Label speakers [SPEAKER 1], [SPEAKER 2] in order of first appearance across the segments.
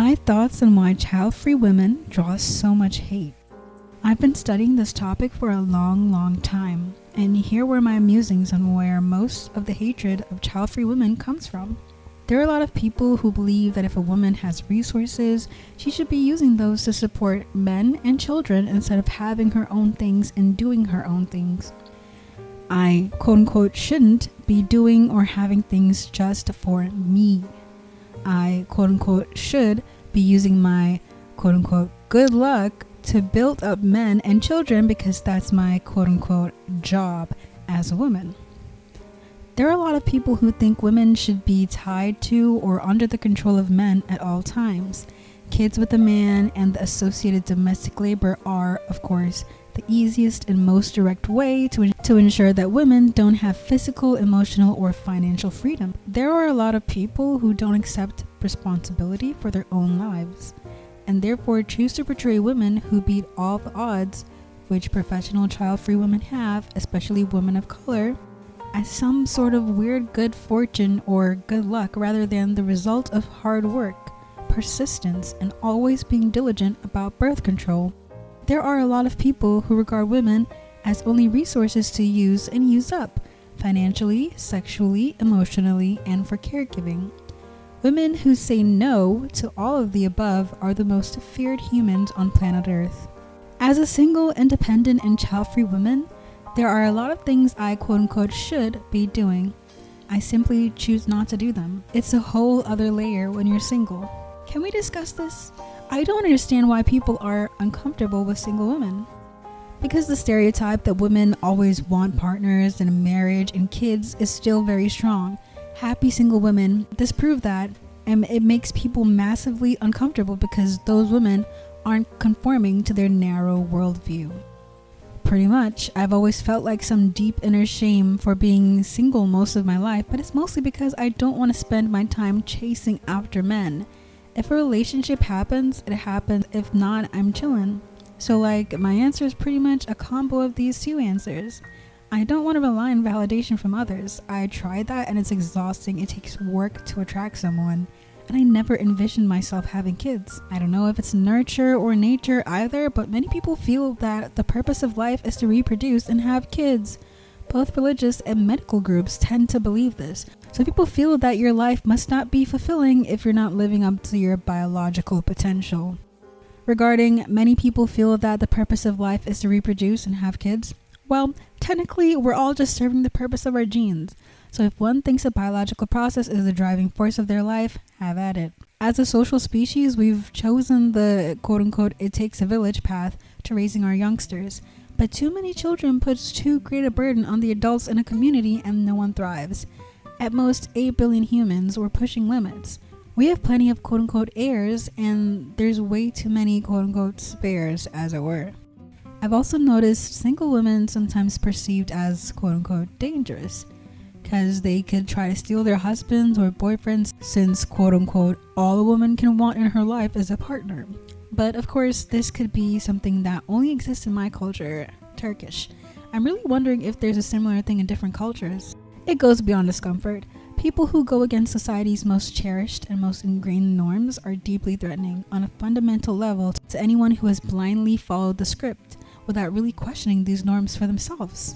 [SPEAKER 1] My thoughts on why child-free women draw so much hate. I've been studying this topic for a long time, and here were my musings on where most of the hatred of child-free women comes from. There are a lot of people who believe that if a woman has resources, she should be using those to support men and children instead of having her own things and doing her own things. I, quote unquote, shouldn't be doing or having things just for me. I, quote unquote, should be using my, quote unquote, good luck to build up men and children because that's my, quote unquote, job as a woman. There are a lot of people who think women should be tied to or under the control of men at all times. Kids with a man and the associated domestic labor are, of course, the easiest and most direct way to ensure that women don't have physical, emotional, or financial freedom. There are a lot of people who don't accept responsibility for their own lives, and therefore choose to portray women who beat all the odds, which professional child-free women have, especially women of color, as some sort of weird good fortune or good luck rather than the result of hard work, persistence, and always being diligent about birth control. There are a lot of people who regard women as only resources to use and use up, financially, sexually, emotionally, and for caregiving. Women who say no to all of the above are the most feared humans on planet Earth. As a single, independent, and child-free woman, there are a lot of things I quote-unquote should be doing. I simply choose not to do them. It's a whole other layer when you're single. Can we discuss this? I don't understand why people are uncomfortable with single women. Because the stereotype that women always want partners and a marriage and kids is still very strong. Happy single women disprove that, and it makes people massively uncomfortable because those women aren't conforming to their narrow worldview. Pretty much, I've always felt like some deep inner shame for being single most of my life, but it's mostly because I don't want to spend my time chasing after men. If a relationship happens, it happens. If not, I'm chillin'. So my answer is pretty much a combo of these two answers. I don't want to rely on validation from others. I tried that and it's exhausting. It takes work to attract someone. And I never envisioned myself having kids. I don't know if it's nurture or nature either, but many people feel that the purpose of life is to reproduce and have kids. Both religious and medical groups tend to believe this. So people feel that your life must not be fulfilling if you're not living up to your biological potential. Regarding many people feel that the purpose of life is to reproduce and have kids. Well, technically, we're all just serving the purpose of our genes. So if one thinks a biological process is the driving force of their life, have at it. As a social species, we've chosen the quote-unquote it takes a village path to raising our youngsters. But too many children puts too great a burden on the adults in a community and no one thrives. At most 8 billion humans, we're pushing limits. We have plenty of quote-unquote heirs and there's way too many quote-unquote spares, as it were. I've also noticed single women sometimes perceived as quote-unquote dangerous, because they could try to steal their husbands or boyfriends since quote-unquote all a woman can want in her life is a partner. But of course, this could be something that only exists in my culture, Turkish. I'm really wondering if there's a similar thing in different cultures. It goes beyond discomfort. People who go against society's most cherished and most ingrained norms are deeply threatening on a fundamental level to anyone who has blindly followed the script without really questioning these norms for themselves.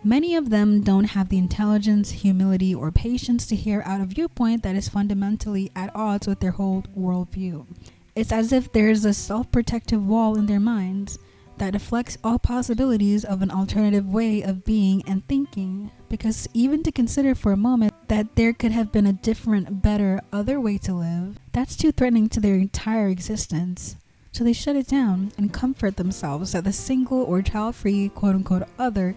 [SPEAKER 1] Many of them don't have the intelligence, humility, or patience to hear out a viewpoint that is fundamentally at odds with their whole worldview. It's as if there's a self-protective wall in their minds that deflects all possibilities of an alternative way of being and thinking, because even to consider for a moment that there could have been a different, better, other way to live, that's too threatening to their entire existence. So they shut it down and comfort themselves that the single or child-free quote-unquote other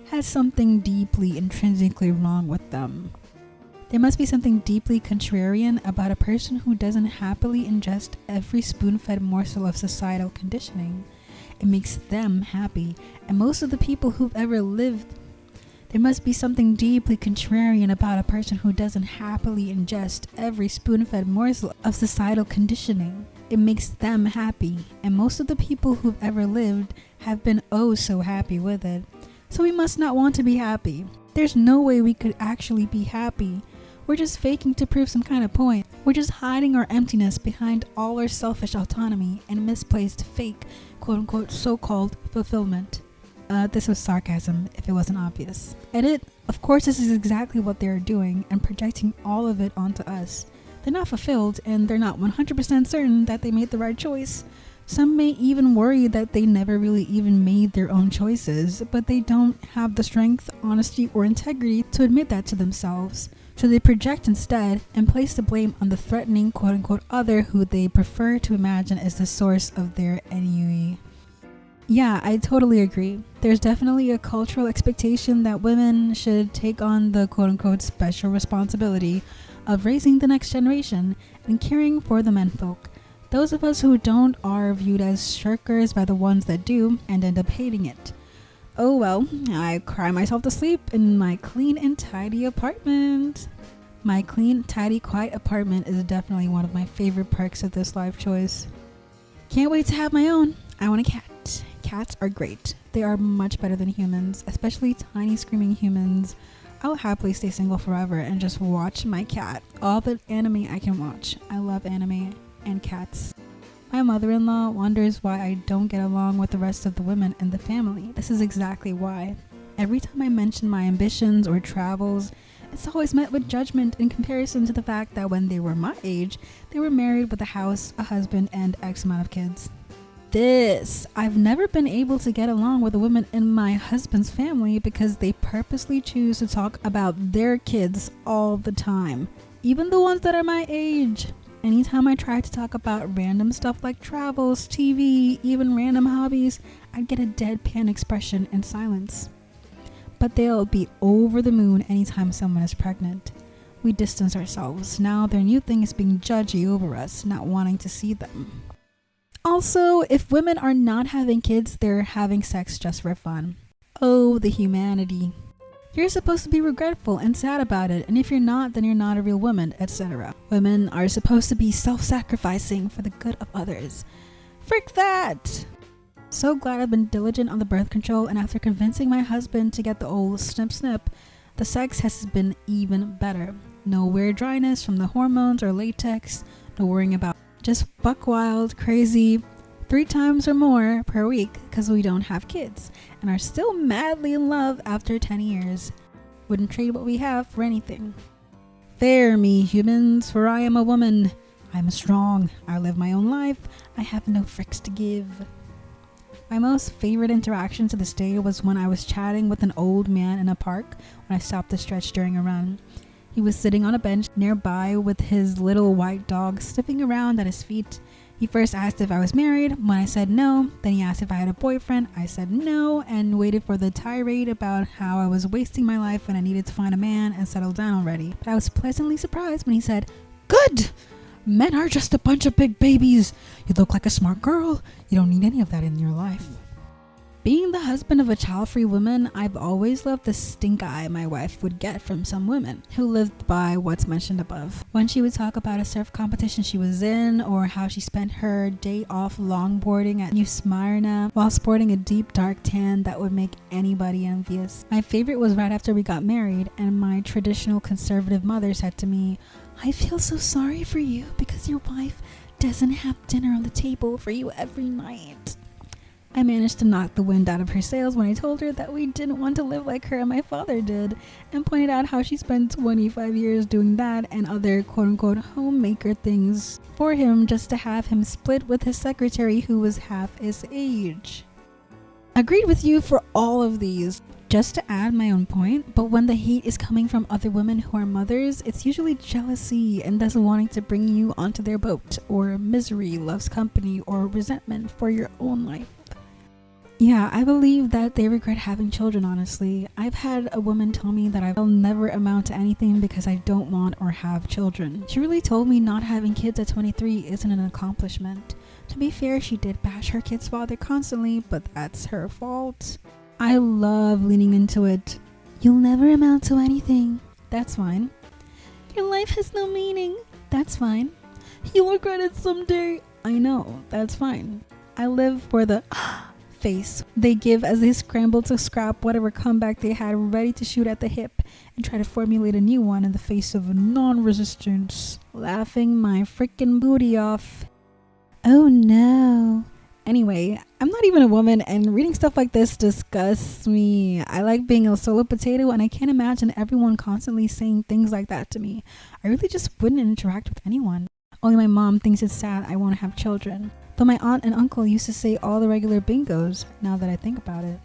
[SPEAKER 1] has something deeply intrinsically wrong with them. There must be something deeply contrarian about a person who doesn't happily ingest every spoon-fed morsel of societal conditioning. It makes them happy, and most of the people who've ever lived, there must be something deeply contrarian about a person who doesn't happily ingest every spoon-fed morsel of societal conditioning. It makes them happy, and most of the people who've ever lived have been oh so happy with it. So we must not want to be happy. There's no way we could actually be happy. We're just faking to prove some kind of point. We're just hiding our emptiness behind all our selfish autonomy and misplaced fake, quote-unquote, so-called fulfillment. This was sarcasm, if it wasn't obvious. Edit, of course this is exactly what they're doing and projecting all of it onto us. They're not fulfilled and they're not 100% certain that they made the right choice. Some may even worry that they never really even made their own choices, but they don't have the strength, honesty, or integrity to admit that to themselves. So they project instead and place the blame on the threatening quote-unquote other who they prefer to imagine as the source of their ennui. Yeah, I totally agree. There's definitely a cultural expectation that women should take on the quote-unquote special responsibility of raising the next generation and caring for the menfolk. Those of us who don't are viewed as shirkers by the ones that do and end up hating it. Oh well, I cry myself to sleep in my clean and tidy apartment. My clean, tidy, quiet apartment is definitely one of my favorite perks of this life choice. Can't wait to have my own. I want a cat. Cats are great. They are much better than humans, especially tiny screaming humans. I'll happily stay single forever and just watch my cat. All the anime I can watch. I love anime and cats. My mother-in-law wonders why I don't get along with the rest of the women in the family. This is exactly why. Every time I mention my ambitions or travels, it's always met with judgment in comparison to the fact that when they were my age, they were married with a house, a husband, and X amount of kids. I've never been able to get along with the women in my husband's family because they purposely choose to talk about their kids all the time, even the ones that are my age. Anytime I try to talk about random stuff like travels, TV, even random hobbies, I'd get a deadpan expression and silence. But they'll be over the moon anytime someone is pregnant. We distance ourselves. Now their new thing is being judgy over us, not wanting to see them. Also, if women are not having kids, they're having sex just for fun. Oh, the humanity. You're supposed to be regretful and sad about it, and if you're not, then you're not a real woman, etc. Women are supposed to be self-sacrificing for the good of others. Frick that! So glad I've been diligent on the birth control, and after convincing my husband to get the old snip, the sex has been even better. No weird dryness from the hormones or latex, no worrying about just buck wild, crazy, 3 times or more per week because we don't have kids and are still madly in love after 10 years. Wouldn't trade what we have for anything. Fair me, humans, for I am a woman. I'm strong. I live my own life. I have no fricks to give. My most favorite interaction to this day was when I was chatting with an old man in a park when I stopped to stretch during a run. He was sitting on a bench nearby with his little white dog sniffing around at his feet. He first asked if I was married. When I said no, then he asked if I had a boyfriend. I said no and waited for the tirade about how I was wasting my life and I needed to find a man and settle down already. But I was pleasantly surprised when he said, "Good! Men are just a bunch of big babies. You look like a smart girl. You don't need any of that in your life." Being the husband of a child-free woman, I've always loved the stink eye my wife would get from some women who lived by what's mentioned above. When she would talk about a surf competition she was in, or how she spent her day off longboarding at New Smyrna while sporting a deep dark tan that would make anybody envious. My favorite was right after we got married and my traditional conservative mother said to me, "I feel so sorry for you because your wife doesn't have dinner on the table for you every night." I managed to knock the wind out of her sails when I told her that we didn't want to live like her and my father did, and pointed out how she spent 25 years doing that and other quote-unquote homemaker things for him just to have him split with his secretary who was half his age. Agreed with you for all of these. Just to add my own point, but when the hate is coming from other women who are mothers, it's usually jealousy and thus wanting to bring you onto their boat, or misery loves company, or resentment for your own life. Yeah, I believe that they regret having children, honestly. I've had a woman tell me that I'll never amount to anything because I don't want or have children. She really told me not having kids at 23 isn't an accomplishment. To be fair, she did bash her kid's father constantly, but that's her fault. I love leaning into it. You'll never amount to anything. That's fine. Your life has no meaning. That's fine. You'll regret it someday. I know. That's fine. I live for the face they give as they scramble to scrap whatever comeback they had ready to shoot at the hip and try to formulate a new one in the face of non-resistance, laughing my freaking booty off. Oh no. Anyway, I'm not even a woman, and reading stuff like this disgusts me. I like being a solo potato, and I can't imagine everyone constantly saying things like that to me. I really just wouldn't interact with anyone. Only my mom thinks it's sad I won't have children. Though my aunt and uncle used to say all the regular bingos, now that I think about it.